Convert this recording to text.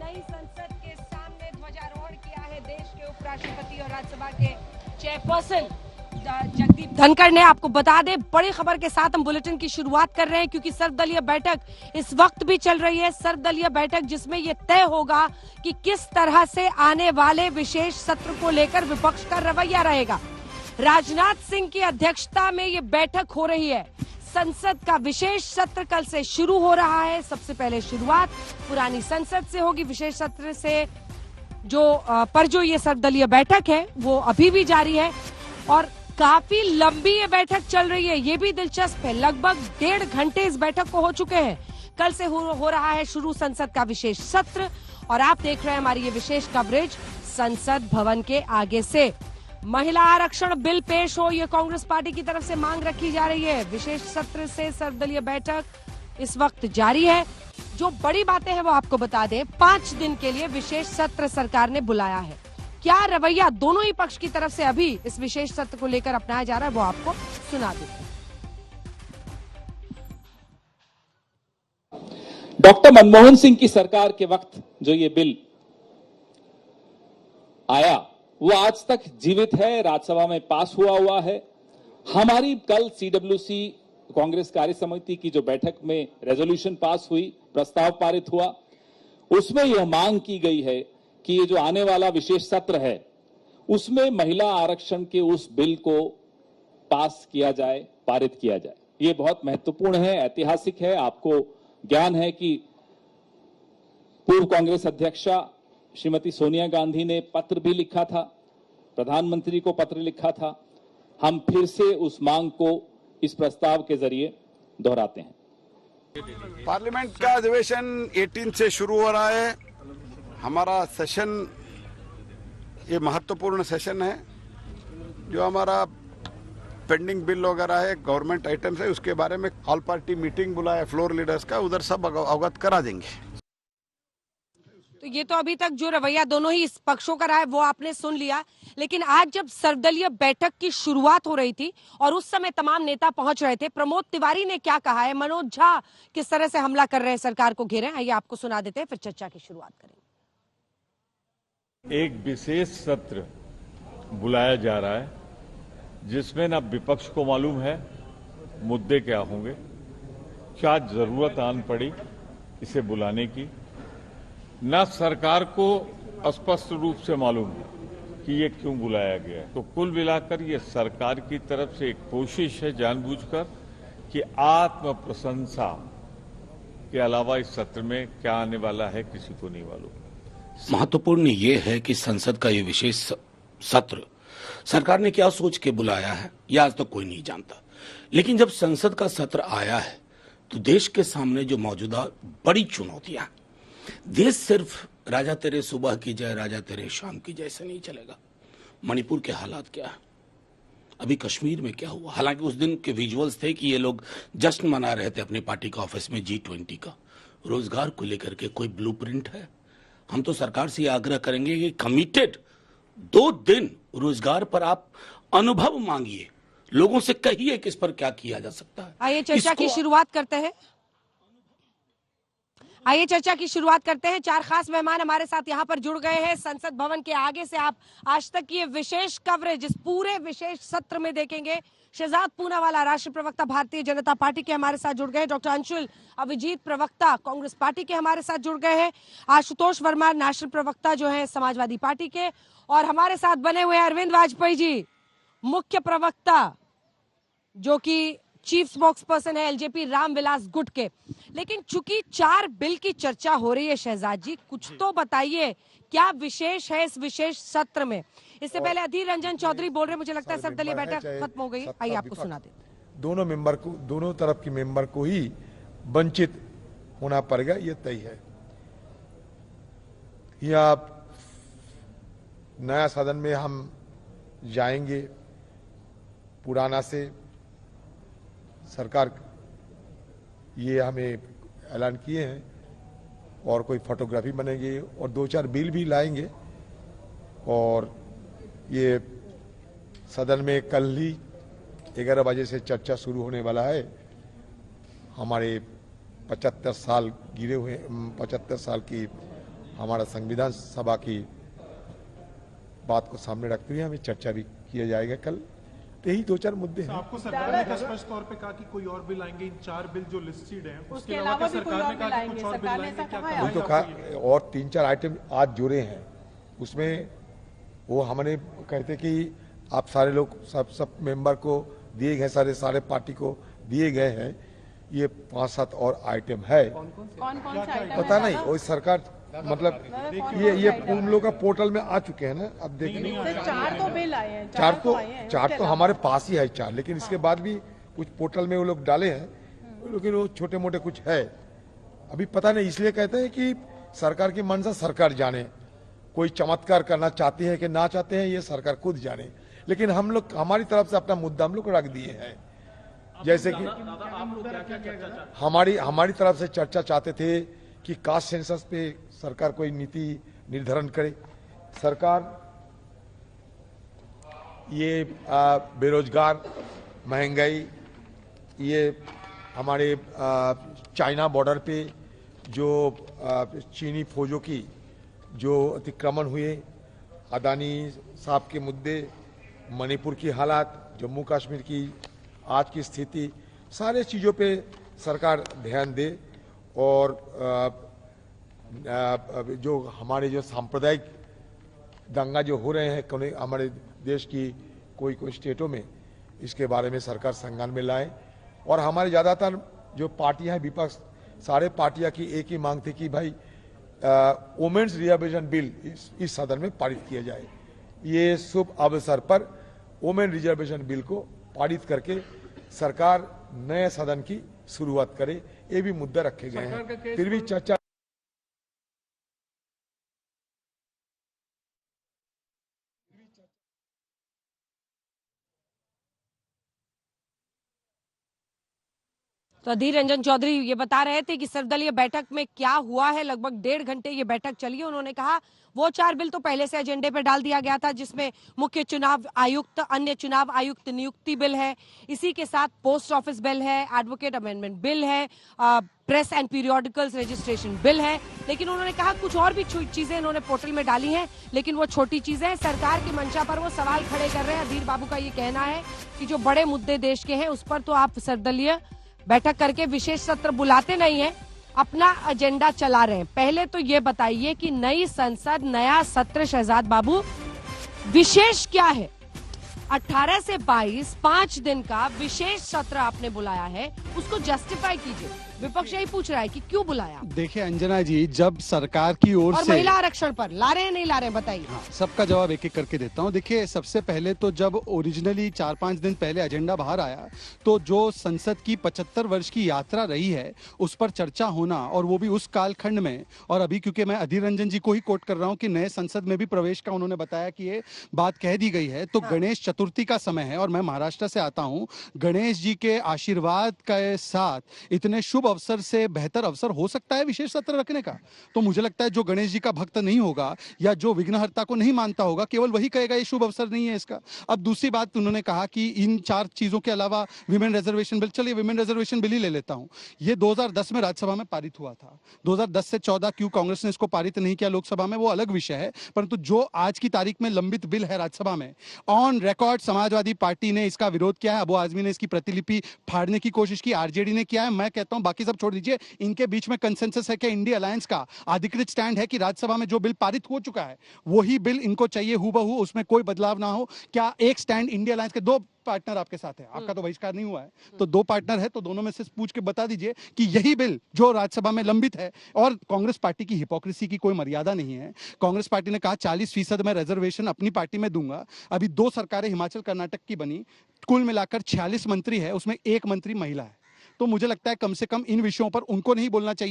नई संसद के सामने ध्वजारोहण किया है देश के उपराष्ट्रपति और राज्यसभा के चेयरपर्सन जगदीप धनखड़ ने। आपको बता दें, बड़ी खबर के साथ हम बुलेटिन की शुरुआत कर रहे हैं क्योंकि सर्वदलीय बैठक इस वक्त भी चल रही है। सर्वदलीय बैठक जिसमें यह तय होगा कि किस तरह से आने वाले विशेष सत्र को लेकर विपक्ष का रवैया रहेगा। राजनाथ सिंह की अध्यक्षता में ये बैठक हो रही है। संसद का विशेष सत्र कल से शुरू हो रहा है। सबसे पहले शुरुआत पुरानी संसद से होगी। विशेष सत्र से जो ये सर्वदलीय बैठक है वो अभी भी जारी है और काफी लंबी ये बैठक चल रही है। ये भी दिलचस्प है, लगभग 1.5 घंटे इस बैठक को हो चुके हैं। कल से हो रहा है शुरू संसद का विशेष सत्र और आप देख रहे हैं हमारी ये विशेष कवरेज संसद भवन के आगे से। महिला आरक्षण बिल पेश हो, ये कांग्रेस पार्टी की तरफ से मांग रखी जा रही है। विशेष सत्र से सर्वदलीय बैठक इस वक्त जारी है। जो बड़ी बातें हैं वो आपको बता दें, 5 दिन के लिए विशेष सत्र सरकार ने बुलाया है। क्या रवैया दोनों ही पक्ष की तरफ से अभी इस विशेष सत्र को लेकर अपनाया जा रहा है वो आपको सुना देते हैं। डॉक्टर मनमोहन सिंह की सरकार के वक्त जो ये बिल आया वो आज तक जीवित है, राज्यसभा में पास हुआ है। हमारी कल सीडब्ल्यूसी कांग्रेस कार्य समिति की जो बैठक में रेजोल्यूशन पास हुई, प्रस्ताव पारित हुआ, उसमें यह मांग की गई है कि ये जो आने वाला विशेष सत्र है उसमें महिला आरक्षण के उस बिल को पास किया जाए, पारित किया जाए। ये बहुत महत्वपूर्ण है, ऐतिहासिक है। आपको ज्ञान है कि पूर्व कांग्रेस अध्यक्षा श्रीमती सोनिया गांधी ने पत्र भी लिखा था, प्रधानमंत्री को पत्र लिखा था। हम फिर से उस मांग को इस प्रस्ताव के जरिए दोहराते हैं। पार्लियामेंट का अधिवेशन 18 से शुरू हो रहा है। हमारा सेशन ये महत्वपूर्ण सेशन है। जो हमारा पेंडिंग बिल वगैरह है, गवर्नमेंट आइटम्स है, उसके बारे में ऑल पार्टी मीटिंग बुलाया फ्लोर लीडर्स का, उधर सब अवगत करा देंगे। तो ये तो अभी तक जो रवैया दोनों ही पक्षों का रहा है वो आपने सुन लिया। लेकिन आज जब सर्वदलीय बैठक की शुरुआत हो रही थी और उस समय तमाम नेता पहुंच रहे थे, प्रमोद तिवारी ने क्या कहा है, मनोज झा किस तरह से हमला कर रहे हैं, सरकार को घेरे, आइए आपको सुना देते हैं, फिर चर्चा की शुरुआत करेंगे। एक विशेष सत्र बुलाया जा रहा है जिसमें ना विपक्ष को मालूम है मुद्दे क्या होंगे, क्या जरूरत आन पड़ी इसे बुलाने की, न सरकार को स्पष्ट रूप से मालूम है कि ये क्यों बुलाया गया है। तो कुल मिलाकर ये सरकार की तरफ से एक कोशिश है जानबूझकर कि आत्म प्रशंसा के अलावा इस सत्र में क्या आने वाला है किसी को नहीं मालूम। महत्वपूर्ण ये है कि संसद का ये विशेष सत्र सरकार ने क्या सोच के बुलाया है ये आज तक कोई नहीं जानता। लेकिन जब संसद का सत्र आया है तो देश के सामने जो मौजूदा बड़ी चुनौतियां, देश सिर्फ राजा तेरे सुबह की जय राजा तेरे शाम की जय से नहीं चलेगा। मणिपुर के हालात क्या है, अभी कश्मीर में क्या हुआ, हालांकि उस दिन के विजुअल्स थे कि ये लोग जश्न मना रहे थे अपनी पार्टी के ऑफिस में G20 का। रोजगार को लेकर के कोई ब्लूप्रिंट है? हम तो सरकार से आग्रह करेंगे कि कमिटेड 2 दिन रोजगार पर आप अनुभव मांगिए, लोगों से कहिए कि इस पर क्या किया जा सकता है। आइए चर्चा की शुरुआत करते हैं। आइए चर्चा की शुरुआत करते हैं। 4 खास मेहमान हमारे साथ यहाँ पर जुड़ गए हैं। संसद भवन के आगे से आप आज तक की ये विशेष कवरेज इस पूरे विशेष सत्र में देखेंगे। शहजाद पूनावाला, राष्ट्रीय प्रवक्ता भारतीय जनता पार्टी के हमारे साथ जुड़ गए। डॉक्टर अंशुल अभिजीत, प्रवक्ता कांग्रेस पार्टी के हमारे साथ जुड़ गए हैं। आशुतोष वर्मा, राष्ट्रीय प्रवक्ता जो है समाजवादी पार्टी के, और हमारे साथ बने हुए अरविंद वाजपेयी जी, मुख्य प्रवक्ता जो कि चीफ स्पोक्स पर्सन है एलजेपी रामविलास गुट के। लेकिन चूंकि 4 बिल की चर्चा हो रही है, शहजाद जी कुछ तो बताइए क्या विशेष है इस विशेष सत्र में। इससे पहले अधीर रंजन चौधरी बोल रहे, मुझे लगता है सर्वदलीय बैठक खत्म हो गई। आइए आपको सुना देते। दोनों तरफ की मेंबर को ही वंचित होना पड़ेगा, ये तय है। या नया सदन में हम जाएंगे, पुराना से सरकार ये हमें ऐलान किए हैं, और कोई फोटोग्राफी बनेगी और 2-4 बिल भी लाएंगे। और ये सदन में कल ही 11 बजे से चर्चा शुरू होने वाला है। हमारे 75 साल गिरे हुए 75 साल की हमारा संविधान सभा की बात को सामने रखते हुए हमें चर्चा भी किया जाएगा कल। तो यही 2-4 मुद्दे हैं। आपको सरकार ने स्पष्ट तौर पे कहा कि कोई और बिल आएंगे, इन 4 बिल जो लिस्टेड हैं उसके अलावा सरकार ने कहा कि कुछ और बिल आएंगे, क्या वही तो कहा, और 3-4 आइटम आज जुड़े हैं उसमें। वो हमने कहते कि आप सारे लोग सब मेंबर को दिए गए, सारे पार्टी को दिए गए हैं, ये 5-7 और आइटम है। कौन से आइटम पता नहीं, वो सरकार मतलब ये उन लोगों का पोर्टल में आ चुके हैं ना, अब देखिए। 4 तो बिल आए हैं, 4 तो हमारे पास ही है 4, लेकिन इसके बाद भी कुछ पोर्टल में वो लोग डाले हैं, लेकिन वो छोटे मोटे कुछ है, अभी पता नहीं। इसलिए कहते हैं कि सरकार की मंशा सरकार जाने, कोई चमत्कार करना चाहती है कि ना चाहते हैं ये सरकार खुद जाने, लेकिन हम लोग हमारी तरफ से अपना मुद्दा हम लोग रख दिए हैं। जैसे कि हमारी तरफ से चर्चा चाहते थे कि कास्ट सेंसस पे सरकार कोई नीति निर्धारण करे। सरकार ये बेरोजगार, महंगाई, ये हमारे चाइना बॉर्डर पे जो चीनी फौजों की जो अतिक्रमण हुए, अदानी साहब के मुद्दे, मणिपुर की हालात, जम्मू कश्मीर की आज की स्थिति, सारे चीज़ों पे सरकार ध्यान दे। और जो हमारे जो सांप्रदायिक दंगा जो हो रहे हैं हमारे देश की कोई स्टेटों में, इसके बारे में सरकार संज्ञान में लाए। और हमारे ज़्यादातर जो पार्टियां हैं, विपक्ष, सारे पार्टियां की एक ही मांग थी कि भाई वुमेन्स रिजर्वेशन बिल इस सदन में पारित किया जाए। ये शुभ अवसर पर वुमेन रिजर्वेशन बिल को पारित करके सरकार नए सदन की शुरुआत करे, ये भी मुद्दा रखे गए हैं। फिर भी चर्चा तो अधीर रंजन चौधरी ये बता रहे थे कि सर्वदलीय बैठक में क्या हुआ है। लगभग 1.5 घंटे ये बैठक चली है। उन्होंने कहा वो 4 बिल तो पहले से एजेंडे पर डाल दिया गया था, जिसमें मुख्य चुनाव आयुक्त, अन्य चुनाव आयुक्त नियुक्ति बिल है, इसी के साथ पोस्ट ऑफिस बिल है, एडवोकेट अमेंडमेंट बिल है, press and periodicals registration bill है। लेकिन उन्होंने कहा कुछ और भी चीजें इन्होंने पोर्टल में डाली हैं, लेकिन वो छोटी चीजें हैं। सरकार की मंशा पर वो सवाल खड़े कर रहे हैं। अधीर बाबू का ये कहना है कि जो बड़े मुद्दे देश के हैं उस पर तो आप सर्वदलीय बैठक करके विशेष सत्र बुलाते नहीं हैं, अपना एजेंडा चला रहे हैं। पहले तो ये बताइए कि नई संसद, नया सत्र शहजाद बाबू, विशेष क्या है? 18 से 22 5 दिन का विशेष सत्र आपने बुलाया है, उसको जस्टिफाई कीजिए। विपक्ष यही पूछ रहा है कि क्यों बुलाया। देखिए अंजना जी, जब सरकार की ओर और से महिला आरक्षण पर ला रहे हैं नहीं ला रहे हैं, बताइए। हाँ, सबका जवाब एक एक करके देता हूँ। देखिए, सबसे पहले तो जब ओरिजिनली 4-5 दिन पहले एजेंडा बाहर आया, तो जो संसद की 75 वर्ष की यात्रा रही है उस पर चर्चा होना, और वो भी उस कालखंड में। और अभी क्योंकि मैं अधीर रंजन जी को ही कोट कर रहा हूँ कि नए संसद में भी प्रवेश का उन्होंने बताया कि ये बात कह दी गई है, तो गणेश चतुर्थी का समय है और मैं महाराष्ट्र से आता हूँ। गणेश जी के आशीर्वाद के साथ इतने शुभ अवसर से बेहतर अवसर हो सकता है विशेष सत्र रखने का? तो मुझे लगता है जो गणेश जी का भक्त नहीं होगा या जो विघ्नहर्ता को नहीं मानता होगा, केवल वही कहेगा ये शुभ अवसर नहीं है इसका। अब दूसरी बात उन्होंने कहा कि इन 4 चीजों के अलावा विमेन रिजर्वेशन बिल, चलिए विमेन रिजर्वेशन बिल ही ले लेता हूं। ये 2010 में राज्यसभा में पारित हुआ था। 2010 से 14 क्यों कांग्रेस ने इसको पारित नहीं किया लोकसभा में, वो अलग विषय है। परंतु जो आज की तारीख में लंबित बिल है राज्यसभा में, ऑन रिकॉर्ड समाजवादी पार्टी ने इसका विरोध किया है, अबू आजमी ने इसकी प्रतिलिपि फाड़ने की कोशिश की, आरजेडी ने किया है। मैं कहता हूं बाकी सब छोड़ दीजिए, इनके बीच में कंसेंसस है कि इंडिया अलायंस का अधिकृत स्टैंड है कि राज्यसभा में जो बिल पारित हो चुका है वही बिल इनको चाहिए हूबहू, उसमें कोई बदलाव ना हो। क्या एक स्टैंड इंडिया अलायंस के 2 पार्टनर आपके साथ है, आपका तो बहिष्कार नहीं हुआ है, तो 2 पार्टनर है, तो दोनों में से पूछ के बता दीजिए कि यही बिल जो राज्यसभा में लंबित है। और कांग्रेस पार्टी की हिपोक्रेसी की कोई मर्यादा नहीं है। कांग्रेस पार्टी ने कहा 40% में रिजर्वेशन अपनी पार्टी में दूंगा। अभी 2 सरकारें हिमाचल कर्नाटक की बनी, कुल मिलाकर 46 मंत्री है, उसमें 1 मंत्री महिला है। तो मुझे लगता है कम से कम इन विषयों पर उनको नहीं बोलना चाहिए।